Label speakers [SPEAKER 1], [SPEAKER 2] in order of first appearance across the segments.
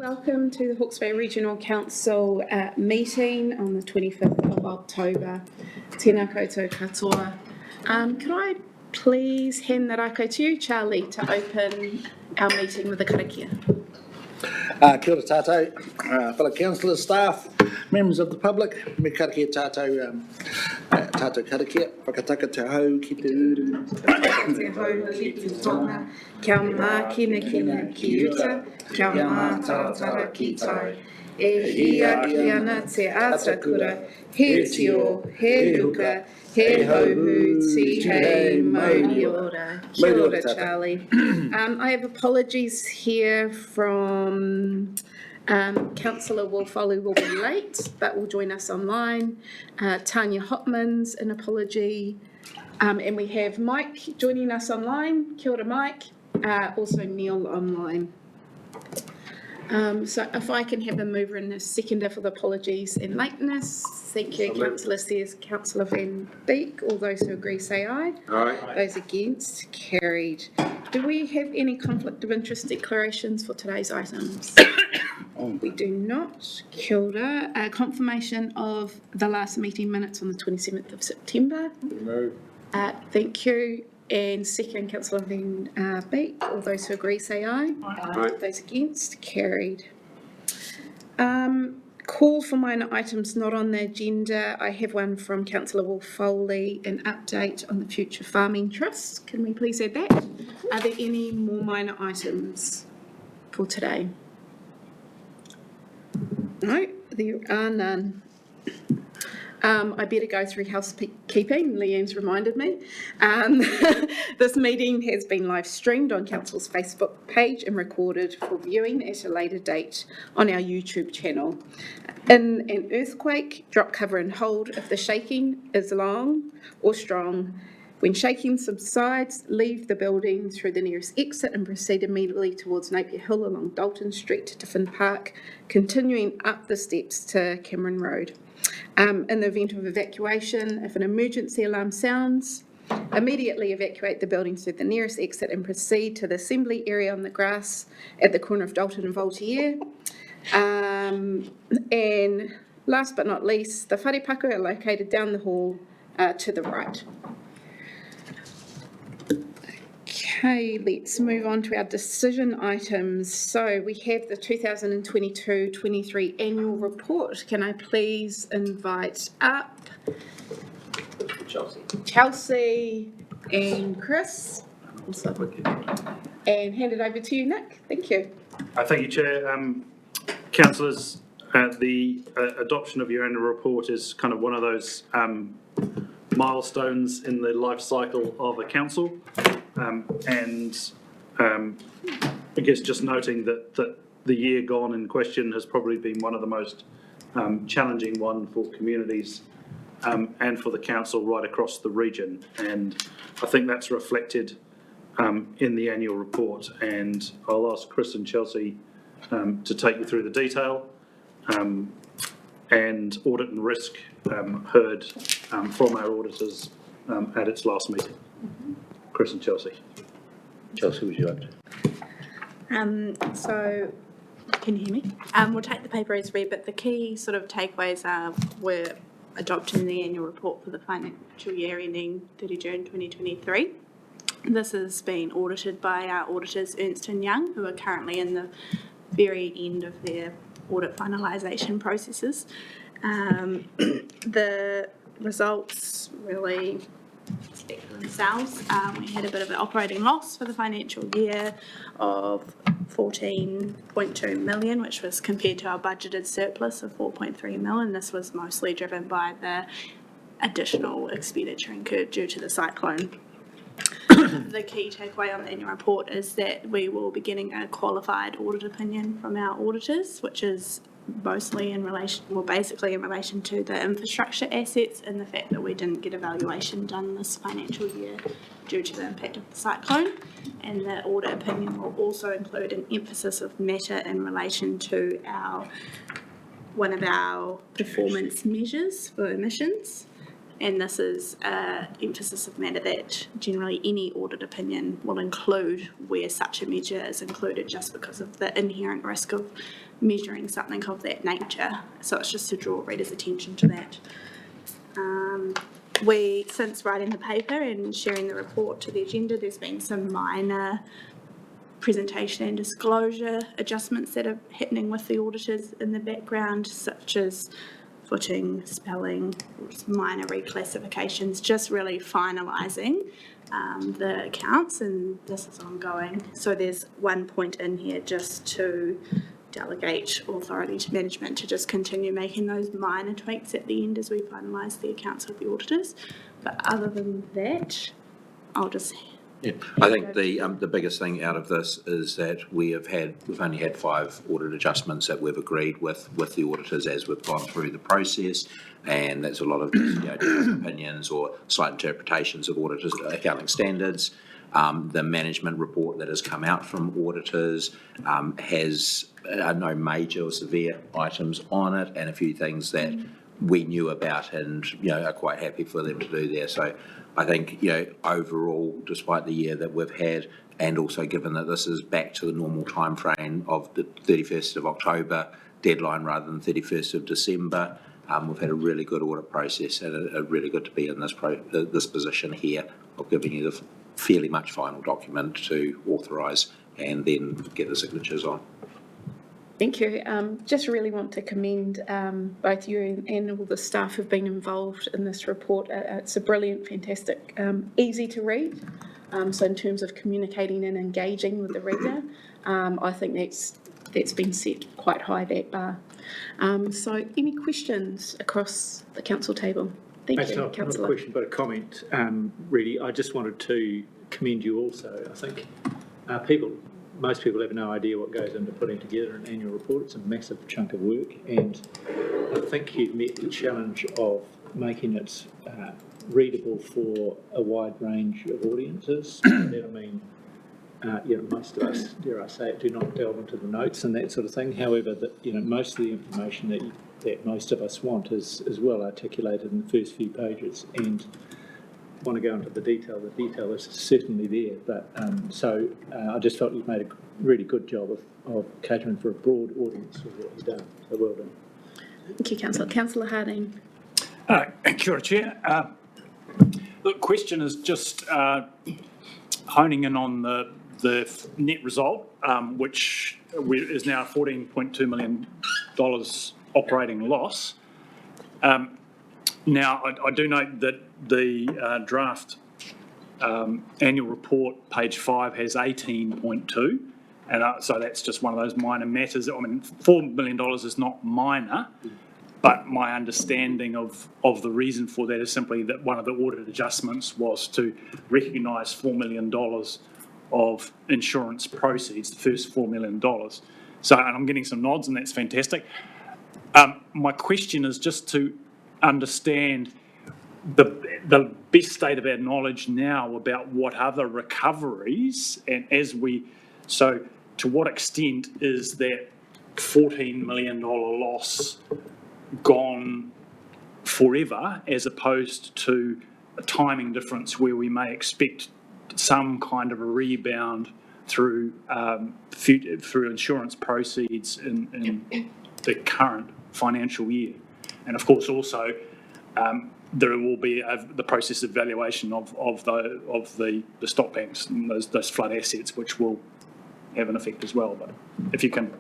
[SPEAKER 1] Welcome to the Hawke's Bay Regional Council meeting on the 25th of October. Tēnā koutou katoa. Could I please hand the rako to you, Charlie, to open our meeting with the karakia?
[SPEAKER 2] Kia ora tātou, fellow councillors, staff, members of the public, me karakia tātou, tātou karakia, whakataka te hau ki te uru.
[SPEAKER 1] Te hau ki te tonga, kia mā kina ki uta, kia mā taratara ki tau. E hia ki ana te atakura, he tio, he luka, he hauhu, ti hei, mauri ora. Kia ora, Charlie. I have apologies here from Councillor Wolfolu will be late, but will join us online. Tanya Hopman's an apology. And we have Mike joining us online. Kia ora, Mike. Also Neil online. So if I can have a mover and a seconder for the apologies and lateness. Thank you, Councillor Sears, Councillor Van Beek. All those who agree say aye.
[SPEAKER 2] Aye.
[SPEAKER 1] Those against, carried. Do we have any conflict of interest declarations for today's items? We do not. Kia ora. Confirmation of the last meeting minutes on the 27th of September.
[SPEAKER 2] Move.
[SPEAKER 1] Thank you. And second, Councillor Van Beek. All those who agree say aye.
[SPEAKER 2] Aye.
[SPEAKER 1] Those against, carried. Call for minor items not on the agenda. I have one from Councillor Wolf Foley, an update on the Future Farming Trust. Can we please add that? Are there any more minor items for today? No, there are none. I better go through housekeeping. Leanne's reminded me. This meeting has been live streamed on Council's Facebook page and recorded for viewing at a later date on our YouTube channel. In an earthquake, drop cover and hold if the shaking is long or strong. When shaking subsides, leave the building through the nearest exit and proceed immediately towards Napier Hill along Dalton Street to Tiffin Park, continuing up the steps to Cameron Road. In the event of evacuation, if an emergency alarm sounds, immediately evacuate the building through the nearest exit and proceed to the assembly area on the grass at the corner of Dalton and Voltaire. And last but not least, the wharepaku are located down the hall to the right. Okay, let's move on to our decision items. So we have the 2022-23 annual report. Can I please invite up Chelsea and Chris, and hand it over to you, Nick. Thank you.
[SPEAKER 3] Thank you, Chair. Councillors, the adoption of your annual report is kind of one of those milestones in the life cycle of a council. I guess just noting that the year gone in question has probably been one of the most challenging one for communities and for the council right across the region. And I think that's reflected in the annual report. And I'll ask Chris and Chelsea to take you through the detail. And audit and risk heard from our auditors at its last meeting. Chris and Chelsea.
[SPEAKER 2] Chelsea, would you like to?
[SPEAKER 4] So, can you hear me? We'll take the paper as read, but the key sort of takeaways were adopted in the annual report for the financial year ending 30 June 2023. This has been audited by our auditors Ernst & Young, who are currently in the very end of their audit finalisation processes. The results really speak for themselves. We had a bit of an operating loss for the financial year of 14.2 million, which was compared to our budgeted surplus of 4.3 million. This was mostly driven by the additional expenditure incurred due to the cyclone. The key takeaway on the annual report is that we will be getting a qualified audit opinion from our auditors, which is mostly in relation, well, basically in relation to the infrastructure assets and the fact that we didn't get a valuation done this financial year due to the impact of the cyclone. And the audit opinion will also include an emphasis of matter in relation to one of our performance measures for emissions. And this is an emphasis of matter that generally any audit opinion will include where such a measure is included, just because of the inherent risk of measuring something of that nature. So it's just to draw readers' attention to that. Since writing the paper and sharing the report to the agenda, there's been some minor presentation and disclosure adjustments that are happening with the auditors in the background, such as footing, spelling, minor reclassifications, just really finalising the accounts, and this is ongoing. So there's one point in here just to delegate authority to management to just continue making those minor tweaks at the end as we finalise the accounts with the auditors. But other than that, I'll just...
[SPEAKER 5] Yeah, I think the biggest thing out of this is that we've only had 5 audit adjustments that we've agreed with the auditors as we've gone through the process, and that's a lot of different opinions or slight interpretations of auditors' accounting standards. The management report that has come out from auditors has no major or severe items on it, and a few things that we knew about and are quite happy for them to do there. So I think overall, despite the year that we've had, and also given that this is back to the normal time frame of the 31st of October deadline rather than 31st of December, we've had a really good audit process, and really good to be in this position here of giving you the fairly much final document to authorise and then get the signatures on.
[SPEAKER 1] Thank you. Just really want to commend both you and all the staff who've been involved in this report. It's a brilliant, fantastic, easy to read. So in terms of communicating and engaging with the reader, I think that's been set quite high, that bar. So any questions across the council table? Thank you,
[SPEAKER 6] Not a question, but a comment, really. I just wanted to commend you also. I think most people have no idea what goes into putting together an annual report. It's a massive chunk of work, and I think you've met the challenge of making it readable for a wide range of audiences. That, I mean, most of us, dare I say it, do not delve into the notes and that sort of thing. However, most of the information that most of us want is well articulated in the first few pages, and want to go into the detail. The detail is certainly there, but I just felt you've made a really good job of catering for a broad audience with what you've done. So well done.
[SPEAKER 1] Thank you, Councillor. Councillor Harding.
[SPEAKER 7] Kia ora, Chair. The question is just honing in on the net result, which is now $14.2 million operating loss. Now, I do note that the draft annual report, page 5, has 18.2, and so that's just one of those minor matters. I mean, $4 million is not minor, but my understanding of the reason for that is simply that one of the audit adjustments was to recognise $4 million of insurance proceeds, the first $4 million. So, and I'm getting some nods, and that's fantastic. My question is just to understand the best state of our knowledge now about what other recoveries, and so to what extent is that $14 million loss gone forever, as opposed to a timing difference where we may expect some kind of a rebound through insurance proceeds in the current financial year. And of course also there will be the process of valuation of the stock banks and those flood assets, which will have an effect as well. But if you can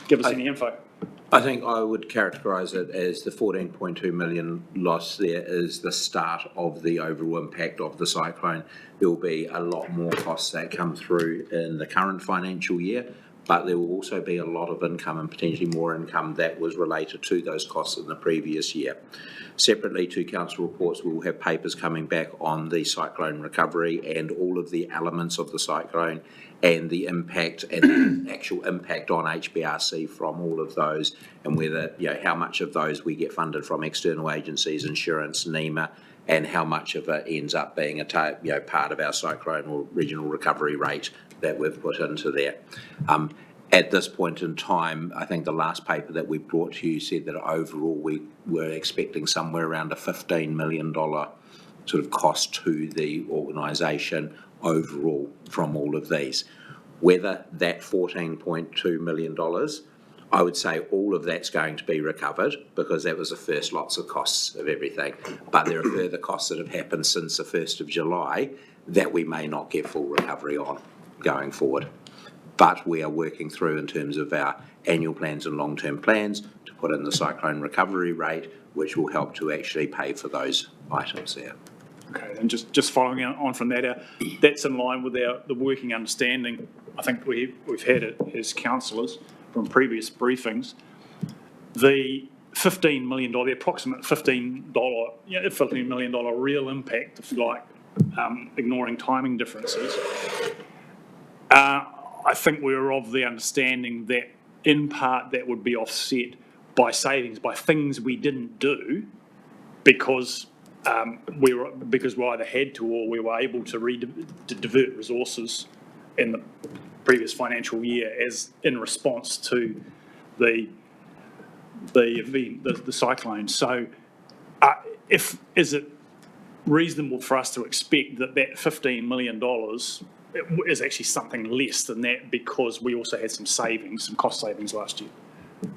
[SPEAKER 7] give us any info.
[SPEAKER 5] I think I would characterise it as the 14.2 million loss there is the start of the overall impact of the cyclone. There will be a lot more costs that come through in the current financial year, but there will also be a lot of income, and potentially more income, that was related to those costs in the previous year. Separately to council reports, we will have papers coming back on the cyclone recovery and all of the elements of the cyclone and the impact and the actual impact on HBRC from all of those, and whether, how much of those we get funded from external agencies, insurance, NEMA, and how much of it ends up being part of our cyclone or regional recovery rate that we've put into there. At this point in time, I think the last paper that we brought to you said that overall we were expecting somewhere around a $15 million sort of cost to the organisation overall from all of these. Whether that $14.2 million, I would say all of that's going to be recovered because that was the first lots of costs of everything. But there are further costs that have happened since the 1st of July that we may not get full recovery on going forward. But we are working through in terms of our annual plans and long-term plans to put in the cyclone recovery rate, which will help to actually pay for those items there.
[SPEAKER 7] Okay, and just following on from that, that's in line with the working understanding. I think we've had it as councillors from previous briefings. The $15 million, the approximate $15 million real impact, if you like, ignoring timing differences. I think we were of the understanding that in part that would be offset by savings, by things we didn't do because we either had to or we were able to divert resources in the previous financial year as in response to the event, the cyclone. So is it reasonable for us to expect that $15 million is actually something less than that because we also had some cost savings last year?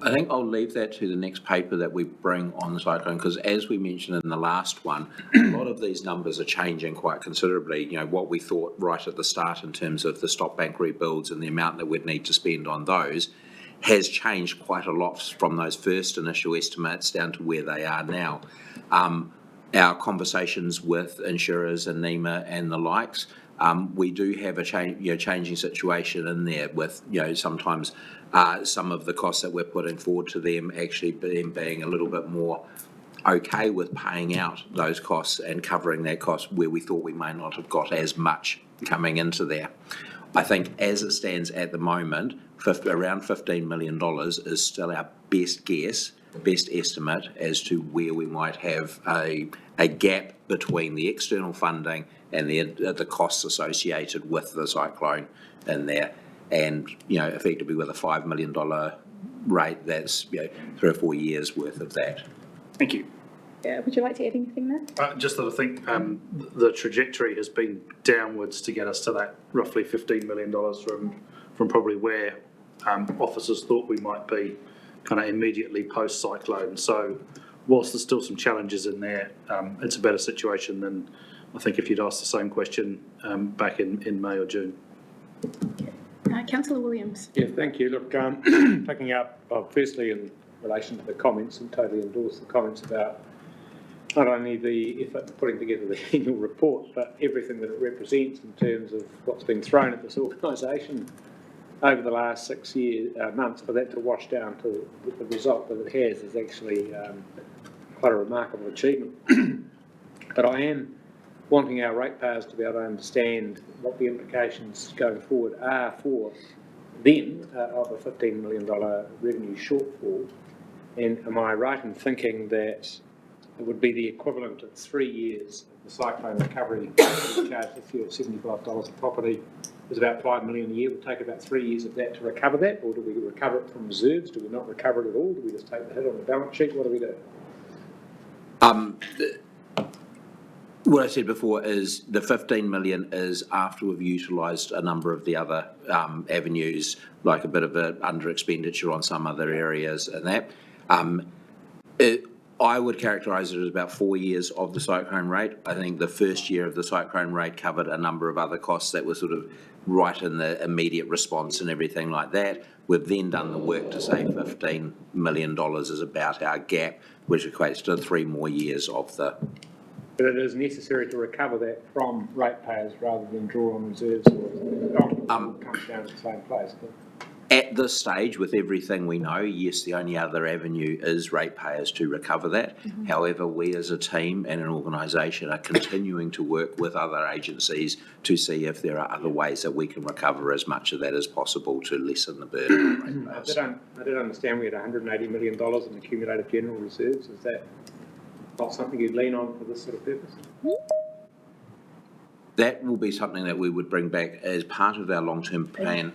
[SPEAKER 5] I think I'll leave that to the next paper that we bring on the cyclone, because as we mentioned in the last one, a lot of these numbers are changing quite considerably. You know, what we thought right at the start in terms of the stop bank rebuilds and the amount that we'd need to spend on those has changed quite a lot from those first initial estimates down to where they are now. Our conversations with insurers and NEMA and the likes, we do have a changing situation in there with, sometimes some of the costs that we're putting forward to them actually being a little bit more okay with paying out those costs and covering that cost where we thought we may not have got as much coming into there. I think as it stands at the moment, around $15 million is still our best guess, best estimate as to where we might have a gap between the external funding and the costs associated with the cyclone in there. And, effectively with a $5 million rate, that's, 3 or 4 years worth of that.
[SPEAKER 7] Thank you.
[SPEAKER 1] Yeah, would you like to add anything there?
[SPEAKER 3] Just that I think the trajectory has been downwards to get us to that roughly $15 million from probably where officers thought we might be kind of immediately post-cyclone. So whilst there's still some challenges in there, it's a better situation than I think if you'd asked the same question back in May or June.
[SPEAKER 1] Councillor Williams.
[SPEAKER 8] Yeah, thank you. Look, picking up, firstly in relation to the comments, and totally endorse the comments about not only the effort of putting together the annual report, but everything that it represents in terms of what's been thrown at this organisation over the last 6 months, for that to wash down to the result that it has is actually quite a remarkable achievement. But I am wanting our ratepayers to be able to understand what the implications going forward are for them of a $15 million revenue shortfall. And am I right in thinking that it would be the equivalent of 3 years of the cyclone recovery charge this year at $75 a property is about $5 million a year? It would take about 3 years of that to recover that, or do we recover it from reserves? Do we not recover it at all? Do we just take the hit on the balance sheet? What do we do?
[SPEAKER 5] What I said before is the 15 million is after we've utilised a number of the other avenues, like a bit of an under expenditure on some other areas and that. I would characterise it as about 4 years of the cyclone rate. I think the first year of the cyclone rate covered a number of other costs that were sort of right in the immediate response and everything like that. We've then done the work to say $15 million is about our gap, which equates to 3 more years of the...
[SPEAKER 8] But it is necessary to recover that from ratepayers rather than draw on reserves, or it comes down to the same place.
[SPEAKER 5] At this stage, with everything we know, yes, the only other avenue is ratepayers to recover that. Mm-hmm. However, we as a team and an organisation are continuing to work with other agencies to see if there are other ways that we can recover as much of that as possible to lessen the burden on ratepayers.
[SPEAKER 8] I did understand we had $180 million in accumulated general reserves. Is that not something you'd lean on for this sort of purpose?
[SPEAKER 5] That will be something that we would bring back as part of our long-term plan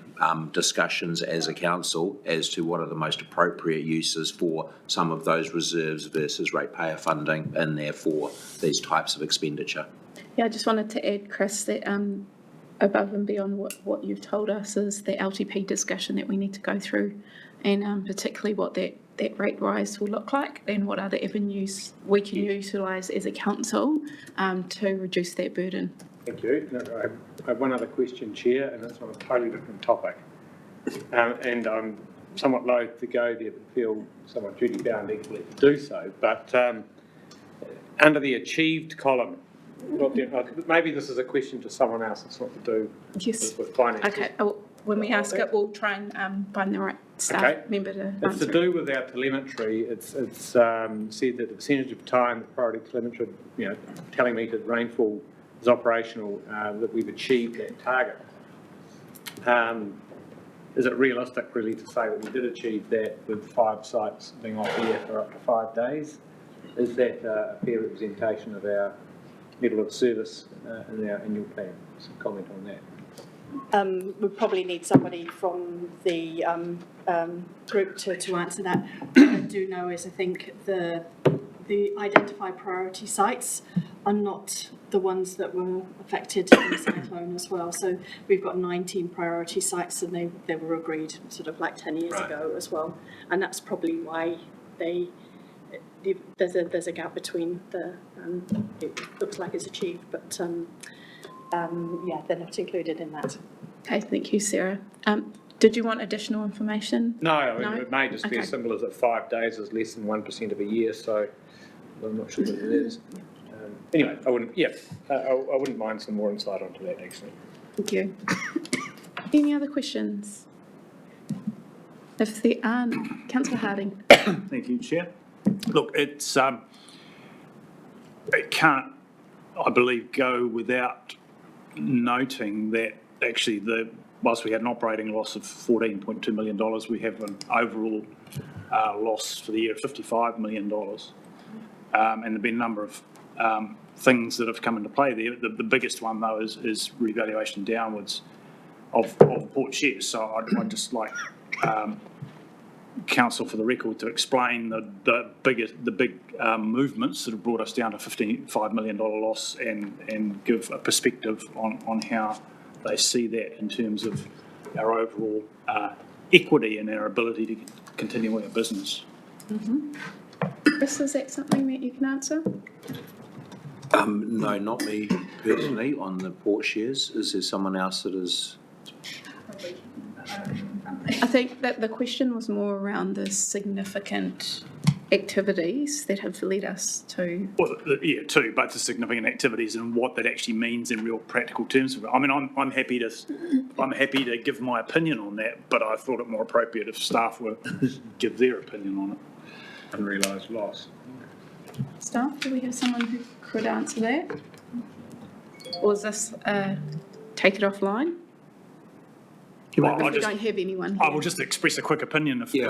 [SPEAKER 5] discussions as a council as to what are the most appropriate uses for some of those reserves versus ratepayer funding in there for these types of expenditure.
[SPEAKER 1] Yeah, I just wanted to add, Chris, that above and beyond what you've told us is the LTP discussion that we need to go through, and particularly what that rate rise will look like and what other avenues we can utilise as a council to reduce that burden.
[SPEAKER 8] Thank you. No, I have one other question, Chair, and it's on a totally different topic. And I'm somewhat loath to go there, but feel somewhat duty-bound equally to do so. But under the achieved column, maybe this is a question to someone else. It's not to do with finance.
[SPEAKER 1] Okay. Oh, when we ask it, we'll try and find the right staff member to answer.
[SPEAKER 8] It's to do with our telemetry. It's said that the percentage of time that priority telemetry, telemetered rainfall is operational, that we've achieved that target. Is it realistic really to say that we did achieve that with 5 sites being off air for up to 5 days? Is that a fair representation of our level of service in our annual plan? Some comment on that.
[SPEAKER 9] We probably need somebody from the group to answer that. What I do know is I think the identified priority sites are not the ones that were affected in the cyclone as well. So we've got 19 priority sites, and they were agreed sort of like 10 years ago as well. And that's probably why there's a gap between the it looks like it's achieved, but they're not included in that.
[SPEAKER 1] Okay, thank you, Sarah. Did you want additional information?
[SPEAKER 8] No, it may just be as simple as that 5 days is less than 1% of a year, so I'm not sure what it is. Anyway, I wouldn't mind some more insight onto that, actually.
[SPEAKER 1] Thank you. Any other questions? If there aren't, Councillor Harding.
[SPEAKER 7] Thank you, Chair. Look, it can't, I believe, go without noting that actually whilst we had an operating loss of $14.2 million, we have an overall loss for the year of $55 million. And there have been a number of things that have come into play there. The biggest one, though, is revaluation downwards of port shares. So I'd just like Council, for the record, to explain the big movements that have brought us down to $55 million loss and give a perspective on how they see that in terms of our overall equity and our ability to continue our business.
[SPEAKER 1] Mm-hmm. Chris, is that something that you can answer?
[SPEAKER 5] No, not me personally on the port shares. Is there someone else that is?
[SPEAKER 1] I think that the question was more around the significant activities that have led us to.
[SPEAKER 7] Well, yeah, too, both the significant activities and what that actually means in real practical terms. I mean, I'm happy to give my opinion on that, but I thought it more appropriate if staff were give their opinion on it.
[SPEAKER 8] Unrealised loss.
[SPEAKER 1] Staff, do we have someone who could answer that? Or is this take it offline?
[SPEAKER 7] Well,
[SPEAKER 1] if we don't have anyone
[SPEAKER 7] I
[SPEAKER 1] here.
[SPEAKER 7] will just express a quick opinion if you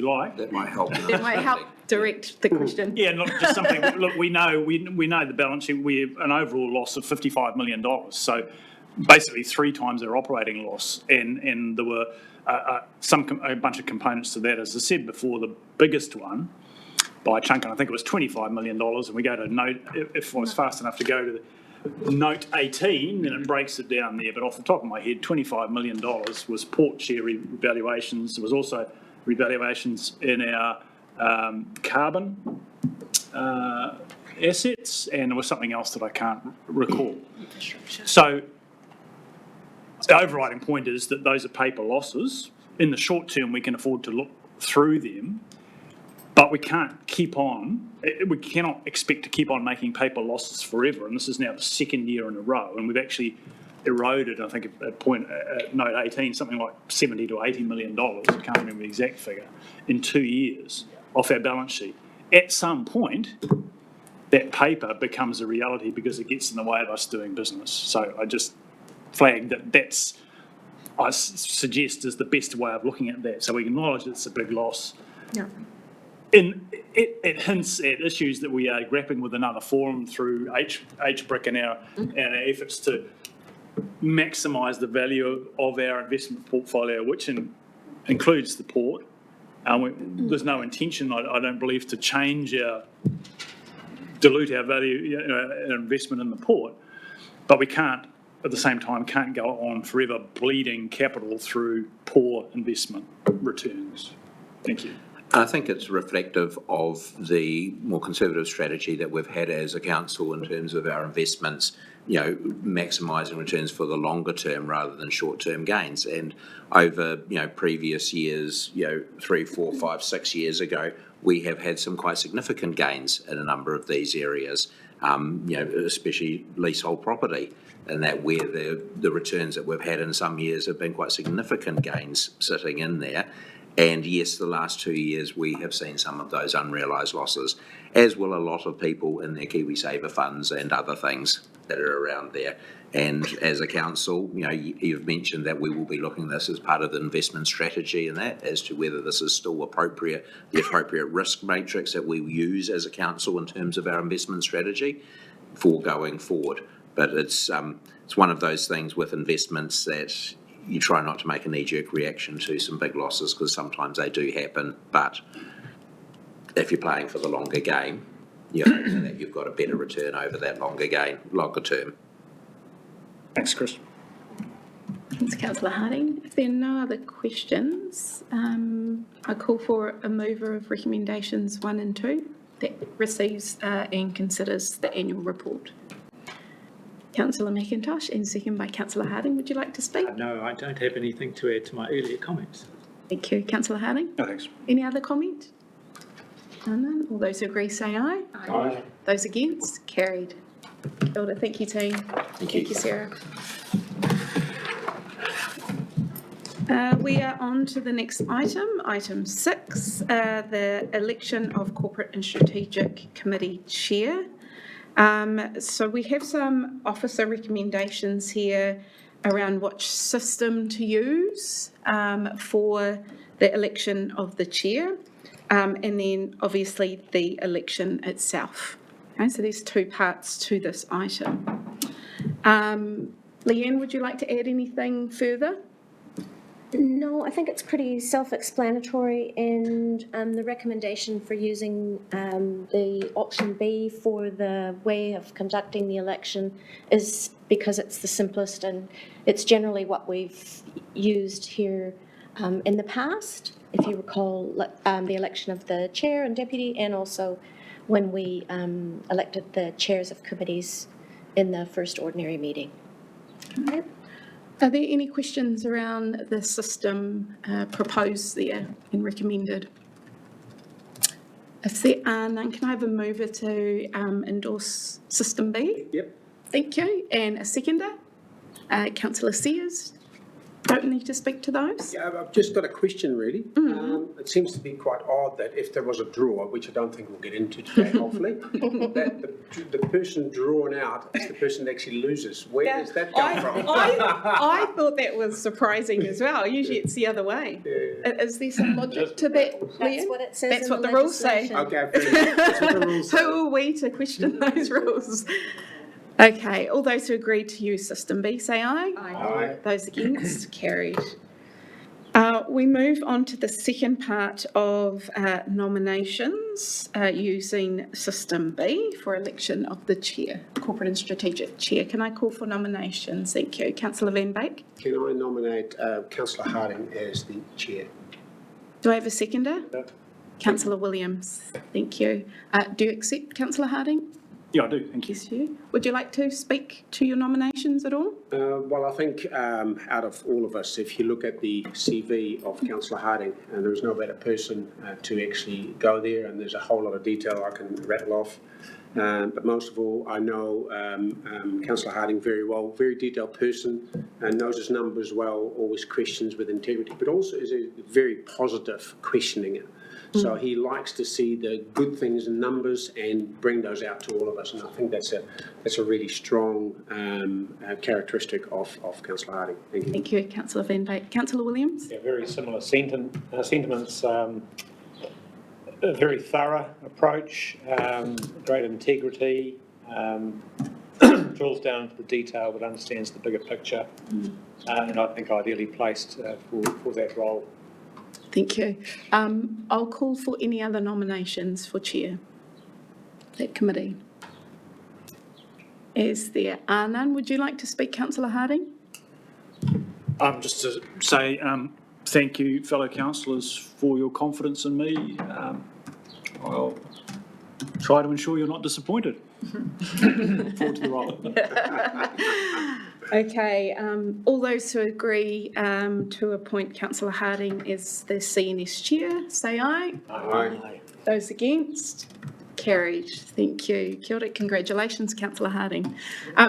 [SPEAKER 7] like.
[SPEAKER 5] That might help.
[SPEAKER 1] That might help direct the question.
[SPEAKER 7] Yeah, not just something. Look, we know the balance sheet. We have an overall loss of $55 million. So basically 3 times our operating loss, and there were a bunch of components to that. As I said before, the biggest one by a chunk, and I think it was $25 million. And we go to note, if I was fast enough to go to note 18, then it breaks it down there. But off the top of my head, $25 million was port share revaluations. There was also revaluations in our carbon assets, and there was something else that I can't recall. So the overriding point is that those are paper losses. In the short term, we can afford to look through them, but we can't keep on. We cannot expect to keep on making paper losses forever. And this is now the 2nd year in a row, and we've actually eroded, I think, at note 18, something like $70 to $80 million. I can't remember the exact figure, in 2 years off our balance sheet. At some point, that paper becomes a reality because it gets in the way of us doing business. So I just flagged that's, I suggest, is the best way of looking at that. So we acknowledge it's a big loss.
[SPEAKER 1] Yeah.
[SPEAKER 7] it hints at issues that we are grappling with in other forum through HBRIC and our efforts to maximise the value of our investment portfolio, which includes the port. There's no intention, I don't believe, to dilute our value, our investment in the port, but we can't, at the same time, can't go on forever bleeding capital through poor investment returns. Thank you.
[SPEAKER 5] I think it's reflective of the more conservative strategy that we've had as a council in terms of our investments, maximising returns for the longer term rather than short-term gains. And over, previous years, 3, 4, 5, 6 years ago, we have had some quite significant gains in a number of these areas, especially leasehold property, and that where the returns that we've had in some years have been quite significant gains sitting in there. And yes, the last 2 years we have seen some of those unrealised losses, as will a lot of people in their KiwiSaver funds and other things that are around there. And as a council, you've mentioned that we will be looking at this as part of the investment strategy and that as to whether this is still the appropriate risk matrix that we use as a council in terms of our investment strategy for going forward. But it's one of those things with investments that you try not to make a knee-jerk reaction to some big losses because sometimes they do happen. But if you're playing for the longer game, that you've got a better return over that longer term.
[SPEAKER 7] Thanks, Chris.
[SPEAKER 1] Thanks, Councillor Harding. If there are no other questions, I call for a mover of recommendations 1 and 2 that receives and considers the annual report. Councillor McIntosh and second by Councillor Harding. Would you like to speak?
[SPEAKER 6] No, I don't have anything to add to my earlier comments.
[SPEAKER 1] Thank you. Councillor Harding?
[SPEAKER 3] No, thanks.
[SPEAKER 1] Any other comment? None. All those who agree say aye.
[SPEAKER 8] Aye.
[SPEAKER 1] Those against? Carried. Kia ora. Thank you, team.
[SPEAKER 5] Thank you.
[SPEAKER 1] Thank you, Sarah. We are on to the next item 6, the election of Corporate and Strategic Committee Chair. So we have some officer recommendations here around which system to use for the election of the chair, and then obviously the election itself. Okay, so there's 2 parts to this item. Leanne, would you like to add anything further?
[SPEAKER 10] No, I think it's pretty self-explanatory, and the recommendation for using the option B for the way of conducting the election is because it's the simplest and it's generally what we've used here in the past, if you recall the election of the chair and deputy, and also when we elected the chairs of committees in the first ordinary meeting.
[SPEAKER 1] Okay. Are there any questions around the system proposed there and recommended? If there are none, can I have a mover to endorse system B?
[SPEAKER 8] Yep.
[SPEAKER 1] Thank you. And a seconder? Councillor Sears. Don't need to speak to those.
[SPEAKER 11] Yeah, I've just got a question, really. It seems to be quite odd that if there was a draw, which I don't think we'll get into today, hopefully, that the person drawn out is the person that actually loses. Where does that come from?
[SPEAKER 1] I thought that was surprising as well. Usually it's the other way.
[SPEAKER 11] Yeah.
[SPEAKER 1] Is there some logic to that,
[SPEAKER 10] That's
[SPEAKER 1] Leanne?
[SPEAKER 10] what it says
[SPEAKER 1] That's
[SPEAKER 10] in
[SPEAKER 1] what
[SPEAKER 10] the
[SPEAKER 1] the rules say.
[SPEAKER 10] legislation.
[SPEAKER 11] Okay, fair enough. That's what the rules say.
[SPEAKER 1] Who are we to question those rules? Okay, all those who agree to use system B say aye.
[SPEAKER 11] Aye.
[SPEAKER 1] Those against, carried. We move on to the second part of nominations using system B for election of the chair, corporate and strategic chair. Can I call for nominations? Thank you. Councillor Van Beek.
[SPEAKER 11] Can I nominate Councillor Harding as the chair?
[SPEAKER 1] Do I have a seconder?
[SPEAKER 8] No.
[SPEAKER 1] Councillor Williams. Thank you. Do you accept Councillor Harding?
[SPEAKER 7] Yeah, I do, thank you.
[SPEAKER 1] Yes, you. Would you like to speak to your nominations at all?
[SPEAKER 11] Well, I think out of all of us, if you look at the CV of Councillor Harding, and there's no better person to actually go there, and there's a whole lot of detail I can rattle off. But most of all, I know Councillor Harding very well, very detailed person, and knows his numbers well, always questions with integrity, but also is a very positive questioning. So he likes to see the good things in numbers and bring those out to all of us, and I think that's a really strong characteristic of Councillor Harding. Thank you.
[SPEAKER 1] Thank you, Councillor Van Beek. Councillor Williams?
[SPEAKER 8] Yeah, very similar sentiments. a very thorough approach, great integrity, drills down into the detail but understands the bigger picture, and I think ideally placed for that role.
[SPEAKER 1] Thank you. I'll call for any other nominations for chair of that committee. As there are none, would you like to speak, Councillor Harding?
[SPEAKER 7] Just to say thank you, fellow councillors, for your confidence in me. I'll try to ensure you're not disappointed. Forward to the role.
[SPEAKER 1] Okay, all those who agree to appoint Councillor Harding as the CNS chair, say aye.
[SPEAKER 11] Aye.
[SPEAKER 1] Those against? Carried. Thank you. Kia ora. Congratulations, Councillor Harding.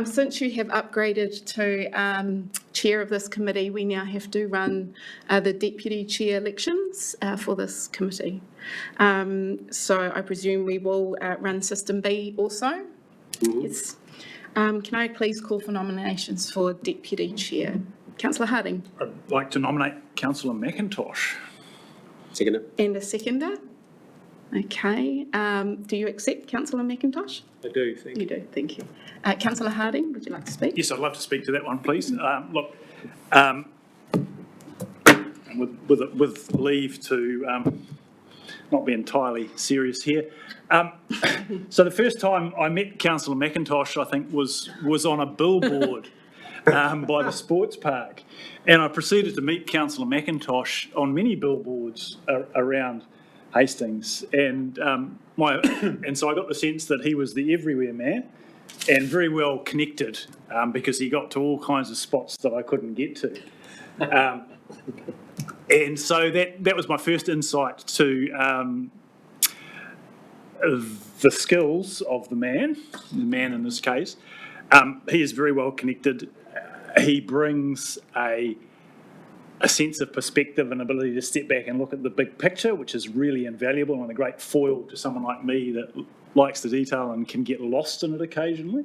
[SPEAKER 1] Since you have upgraded to chair of this committee, we now have to run the deputy chair elections for this committee. So I presume we will run System B also? Yes. Can I please call for nominations for deputy chair? Councillor Harding.
[SPEAKER 7] I'd like to nominate Councillor McIntosh.
[SPEAKER 11] Second.
[SPEAKER 1] And a seconder? Okay. Do you accept Councillor McIntosh?
[SPEAKER 6] I do, thank you.
[SPEAKER 1] You do, thank you. Councillor Harding, would you like to speak?
[SPEAKER 7] Yes, I'd love to speak to that one, please. Look, with leave to not be entirely serious here. So the first time I met Councillor McIntosh, I think, was on a billboard by the sports park. And I proceeded to meet Councillor McIntosh on many billboards around Hastings. And and so I got the sense that he was the everywhere man and very well connected because he got to all kinds of spots that I couldn't get to. And so that was my first insight to the skills of the man in this case. He is very well connected. He brings a sense of perspective and ability to step back and look at the big picture, which is really invaluable and a great foil to someone like me that likes the detail and can get lost in it occasionally.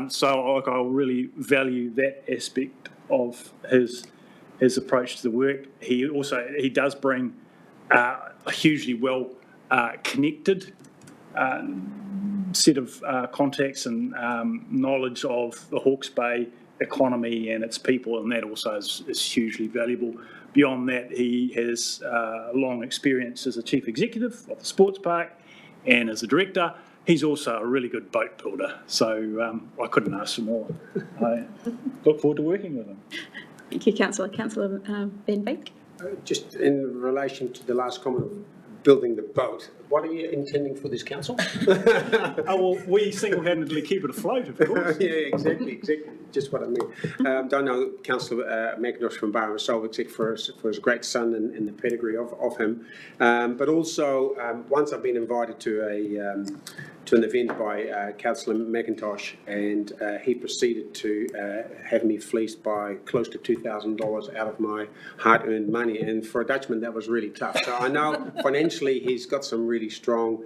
[SPEAKER 7] So I really value that aspect of his approach to the work. He does bring a hugely well connected set of contacts and knowledge of the Hawke's Bay economy and its people, and that also is hugely valuable. Beyond that, he has long experience as a chief executive of the sports park and as a director. He's also a really good boat builder, so I couldn't ask for more. I look forward to working with him.
[SPEAKER 1] Thank you, Councillor. Councillor Ben Beek.
[SPEAKER 11] Just in relation to the last comment of building the boat, what are you intending for this council?
[SPEAKER 7] Oh, well, we single-handedly keep it afloat, of course.
[SPEAKER 11] Yeah, exactly, just what I mean. Don't know Councillor McIntosh from Barrow Solvic for his great son and the pedigree of him, but also once I've been invited to an event by Councillor McIntosh, and he proceeded to have me fleeced by close to $2,000 out of my hard-earned money, and for a Dutchman that was really tough. So I know financially he's got some really strong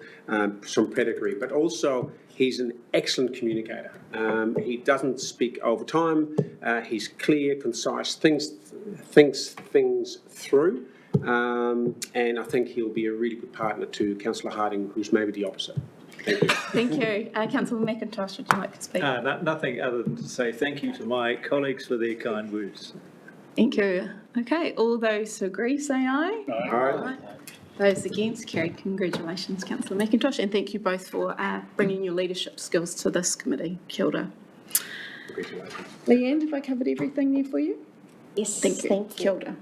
[SPEAKER 11] some pedigree, but also he's an excellent communicator. He doesn't speak over time. He's clear, concise, thinks things through, and I think he'll be a really good partner to Councillor Harding, who's maybe the opposite.
[SPEAKER 1] Thank you. Councillor McIntosh, would you like to speak?
[SPEAKER 6] Nothing other than to say thank you to my colleagues for their kind words.
[SPEAKER 1] Thank you. Okay, all those who agree, say aye.
[SPEAKER 11] Aye.
[SPEAKER 1] Those against, carried. Congratulations, Councillor McIntosh, and thank you both for bringing your leadership skills to this committee. Kia ora.
[SPEAKER 11] Congratulations.
[SPEAKER 1] Leanne, have I covered everything there for you?
[SPEAKER 10] Yes,
[SPEAKER 1] Thank you.
[SPEAKER 10] thank
[SPEAKER 1] Kia
[SPEAKER 10] you.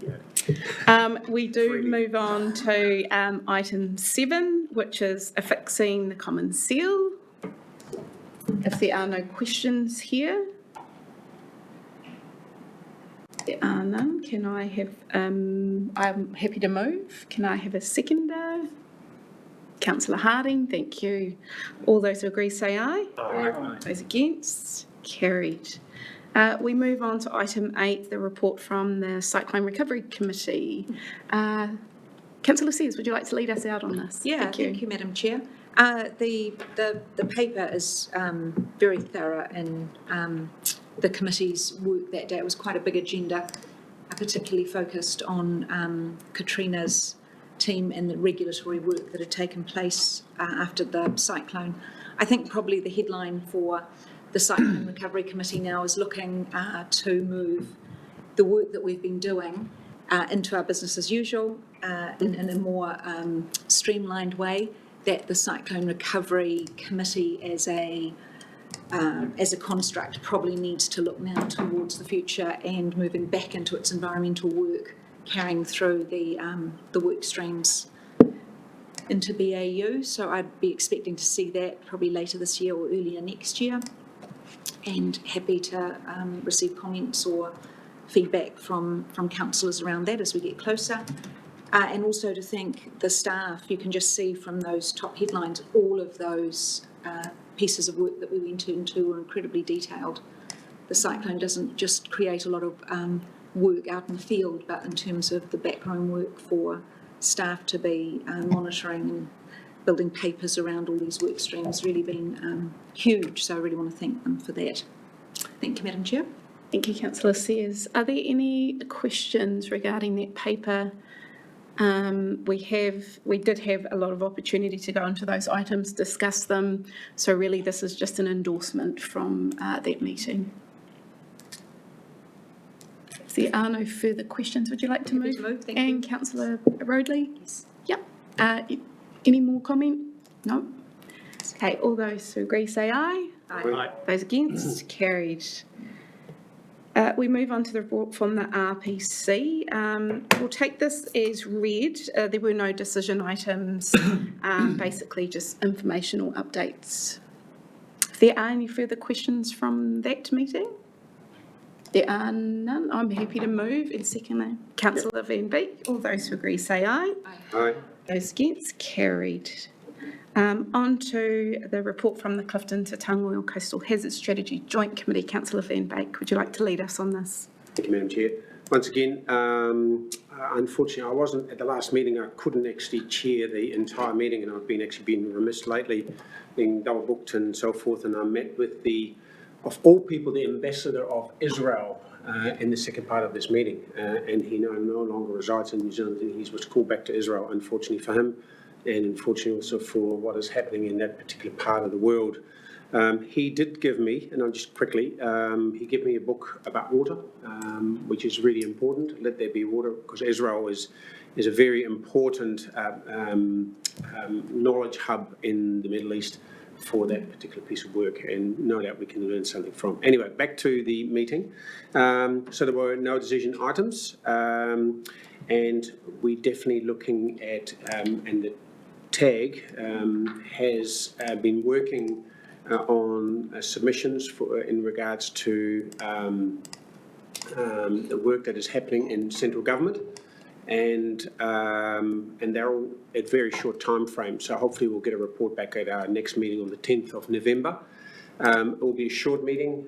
[SPEAKER 1] ora. We do move on to item 7, which is affixing the common seal. If there are no questions here, there are none. Can I have, I'm happy to move. Can I have a seconder? Councillor Harding, thank you. All those who agree say aye.
[SPEAKER 6] Aye.
[SPEAKER 1] Those against, carried. We move on to item 8, the report from the Cyclone Recovery Committee. Councillor Sears, would you like to lead us out on this?
[SPEAKER 12] Yeah, thank you, Madam Chair. The paper is very thorough in the committee's work that day. It was quite a big agenda, particularly focused on Katrina's team and the regulatory work that had taken place after the cyclone. I think probably the headline for the Cyclone Recovery Committee now is looking to move the work that we've been doing into our business as usual in a more streamlined way, that the Cyclone Recovery Committee as a construct probably needs to look now towards the future and moving back into its environmental work, carrying through the work streams into BAU. So I'd be expecting to see that probably later this year or earlier next year, and happy to receive comments or feedback from councillors around that as we get closer. And also to thank the staff. You can just see from those top headlines, all of those pieces of work that we went into were incredibly detailed. The cyclone doesn't just create a lot of work out in the field, but in terms of the background work for staff to be monitoring and building papers around all these work streams, really been huge. So I really want to thank them for that. Thank you, Madam Chair.
[SPEAKER 1] Thank you, Councillor Sears. Are there any questions regarding that paper? We did have a lot of opportunity to go into those items, discuss them. So really this is just an endorsement from that meeting. If there are no further questions, would you like to move?
[SPEAKER 12] Thank you.
[SPEAKER 1] And Councillor Roadley?
[SPEAKER 12] Yes.
[SPEAKER 1] Yep. Any more comment? No? Okay, all those who agree say aye.
[SPEAKER 12] Aye.
[SPEAKER 1] Those against, carried. We move on to the report from the RPC. We'll take this as read. There were no decision items, basically just informational updates. If there are any further questions from that meeting? There are none. I'm happy to move and second Councillor Van Beek. All those who agree say aye.
[SPEAKER 11] Aye.
[SPEAKER 1] Those against, carried. On to the report from the Clifton to Tangoil Coastal Hazard Strategy Joint Committee. Councillor Van Beek, would you like to lead us on this?
[SPEAKER 11] Thank you, Madam Chair. Once again, unfortunately, I wasn't at the last meeting. I couldn't actually chair the entire meeting, and I've been remiss lately, being double booked and so forth. And I met with of all people, the ambassador of Israel in the second part of this meeting, and he no longer resides in New Zealand. He was called back to Israel, unfortunately for him, and unfortunately also for what is happening in that particular part of the world. He did give me, and I'll just quickly, he gave me a book about water, which is really important. Let There Be Water, because Israel is a very important knowledge hub in the Middle East for that particular piece of work, and no doubt we can learn something from. Anyway, back to the meeting. So there were no decision items, and we're definitely looking at, and the TAG has been working on submissions in regards to the work that is happening in central government, and they're all at very short time frames. So hopefully we'll get a report back at our next meeting on the 10th of November. It will be a short meeting.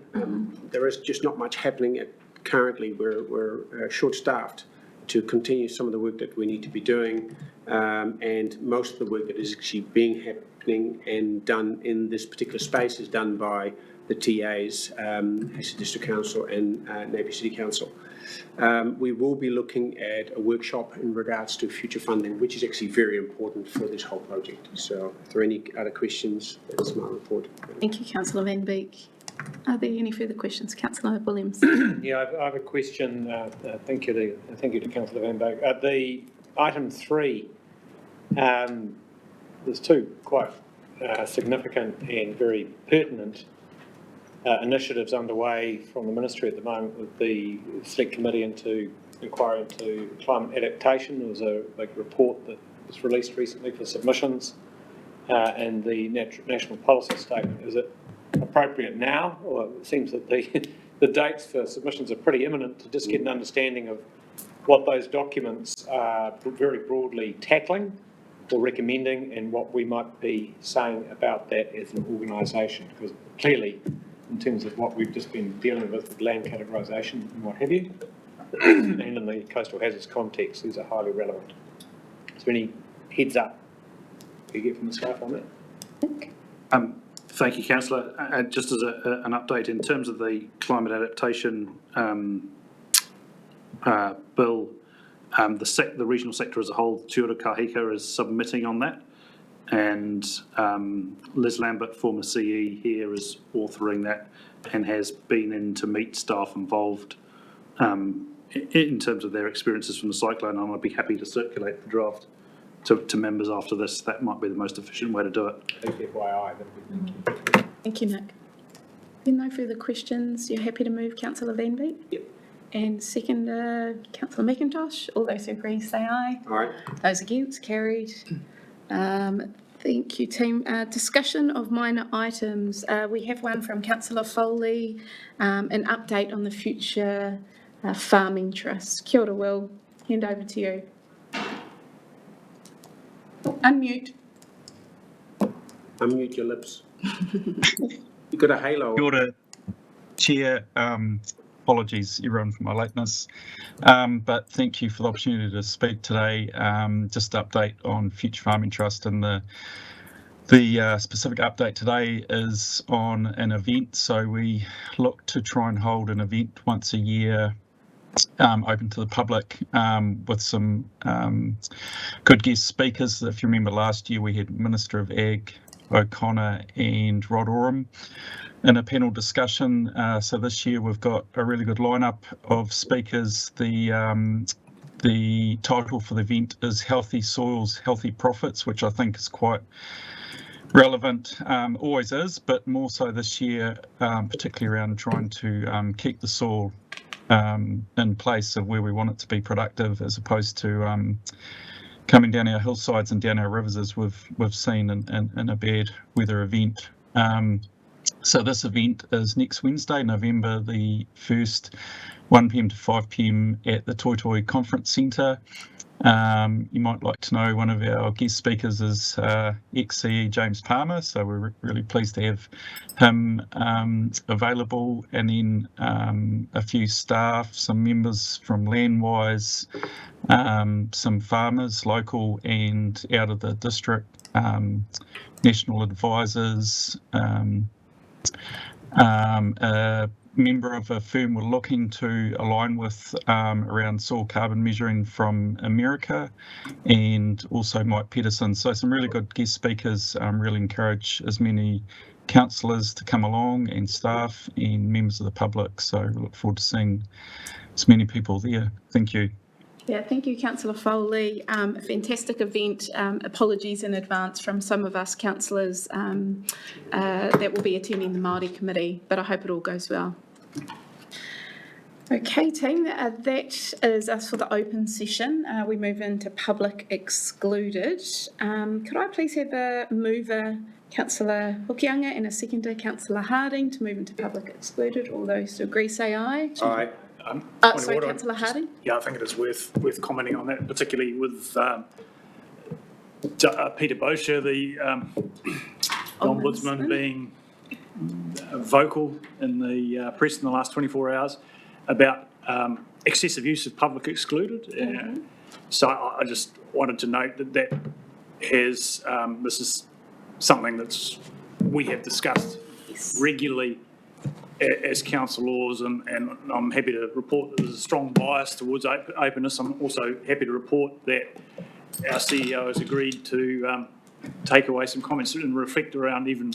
[SPEAKER 11] There is just not much happening currently. We're short-staffed to continue some of the work that we need to be doing, and most of the work that is actually happening and done in this particular space is done by the TAs, Hastings District Council and Napier City Council. We will be looking at a workshop in regards to future funding, which is actually very important for this whole project. So if there are any other questions, that's my report.
[SPEAKER 1] Thank you, Councillor Van Beek. Are there any further questions? Councillor Williams.
[SPEAKER 8] Yeah, I have a question. Thank you to Councillor Van Beek. The item 3, there's two quite significant and very pertinent initiatives underway from the Ministry at the moment with the Select Committee into inquiry into climate adaptation. There was a big report that was released recently for submissions, and the National Policy Statement. Is it appropriate now, or it seems that the dates for submissions are pretty imminent, to just get an understanding of what those documents are very broadly tackling or recommending, and what we might be saying about that as an organisation? Because clearly, in terms of what we've just been dealing with land categorisation and what have you, and in the coastal hazards context, these are highly relevant. Is there any heads up you get from the staff on that?
[SPEAKER 3] Thank you, Councillor. Just as an update, in terms of the climate adaptation bill, the regional sector as a whole, Te Ora Kahika, is submitting on that. And Liz Lambert, former CE here, is authoring that and has been in to meet staff involved in terms of their experiences from the cyclone. And I'd be happy to circulate the draft to members after this. That might be the most efficient way to do it.
[SPEAKER 8] FYI, that'd be
[SPEAKER 1] Thank you, Nick. If no further questions, you're happy to move Councillor Van Beek?
[SPEAKER 11] Yep.
[SPEAKER 1] And second, Councillor McIntosh. All those who agree say aye.
[SPEAKER 11] All right.
[SPEAKER 1] Those against, carried. Thank you, team. Discussion of minor items. We have one from Councillor Foley, an update on the future farming trust. Kia ora, Will. Hand over to you. Unmute.
[SPEAKER 11] Unmute your lips. You got a halo.
[SPEAKER 13] Kia ora, Chair. Apologies, everyone, for my lateness. But thank you for the opportunity to speak today. Just to update on Future Farming Trust, and the specific update today is on an event. So we look to try and hold an event once a year, open to the public, with some good guest speakers. If you remember last year, we had Minister of Ag O'Connor and Rod Oram in a panel discussion. So this year we've got a really good lineup of speakers. The title for the event is Healthy Soils, Healthy Profits, which I think is quite relevant, always is, but more so this year, particularly around trying to keep the soil in place of where we want it to be productive, as opposed to coming down our hillsides and down our rivers, as we've seen in a bad weather event. So this event is next Wednesday, November the 1st, 1 p.m. to 5 p.m. at the Toi Toi Conference Centre. You might like to know one of our guest speakers is ex-CE James Palmer, so we're really pleased to have him available, and then a few staff, some members from Landwise, some farmers, local and out of the district, national advisors, a member of a firm we're looking to align with around soil carbon measuring from America, and also Mike Peterson. So some really good guest speakers. Really encourage as many councillors to come along, and staff and members of the public. So we look forward to seeing as many people there. Thank you.
[SPEAKER 1] Yeah, thank you, Councillor Foley. A fantastic event. Apologies in advance from some of us councillors that will be attending the Māori committee, but I hope it all goes well. Okay, team, that is us for the open session. We move into public excluded. Could I please have a mover, Councillor Hokianga, and a seconder, Councillor Harding, to move into public excluded? All those who agree say aye.
[SPEAKER 11] Aye.
[SPEAKER 1] Sorry, Councillor Harding.
[SPEAKER 7] Yeah, I think it is worth commenting on that, particularly with Peter Bosher, the Ombudsman, being vocal in the press in the last 24 hours about excessive use of public excluded. So I just wanted to note that has this is something that's we have discussed regularly as council laws, and I'm happy to report that there's a strong bias towards openness. I'm also happy to report that our CEO has agreed to take away some comments and reflect around even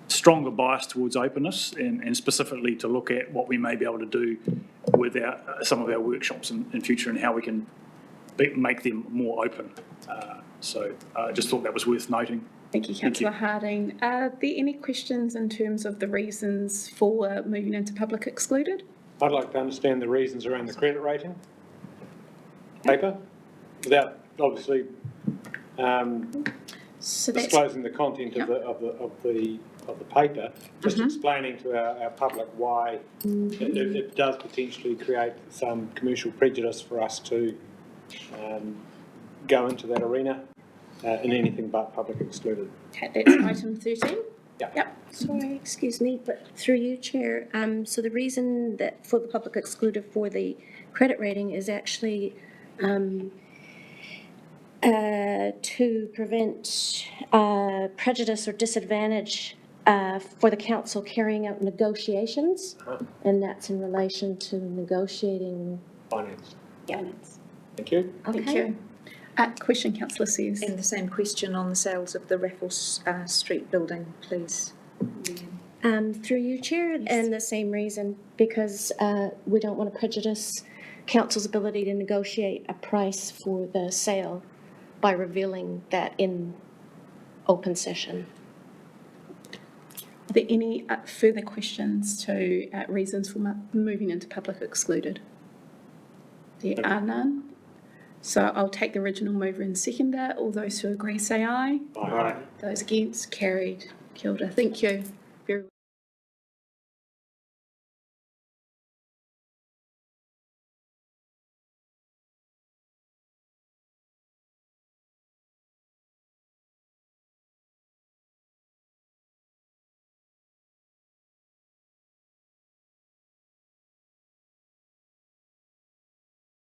[SPEAKER 7] stronger bias towards openness, and specifically to look at what we may be able to do with some of our workshops in future, and how we can make them more open. So I just thought that was worth noting.
[SPEAKER 1] Thank you, Councillor Harding. Are there any questions in terms of the reasons for moving into public excluded?
[SPEAKER 8] I'd like to understand the reasons around the credit rating paper, without obviously disclosing the content of the paper, just explaining to our public why it does potentially create some commercial prejudice for us to go into that arena in anything but public excluded.
[SPEAKER 1] Okay, that's item 13.
[SPEAKER 8] Yep.
[SPEAKER 10] Sorry, excuse me, but through you, Chair. So the reason that for the public excluded for the credit rating is actually to prevent prejudice or disadvantage for the council carrying out negotiations, and that's in relation to negotiating
[SPEAKER 8] Finance.
[SPEAKER 4] finance.
[SPEAKER 8] Thank you.
[SPEAKER 1] Thank
[SPEAKER 10] Okay.
[SPEAKER 1] you. Question, councillor Sears.
[SPEAKER 12] And the same question on the sales of the Raffles Street building, please. Leanne.
[SPEAKER 10] Through you, Chair, and the same reason, because we don't want to prejudice council's ability to negotiate a price for the sale by revealing that in open session.
[SPEAKER 1] Are there any further questions to reasons for moving into public excluded? There are none. So I'll take the original mover and seconder. All those who agree say aye.
[SPEAKER 8] Aye.
[SPEAKER 1] Those against, carried. Kia ora. Thank you.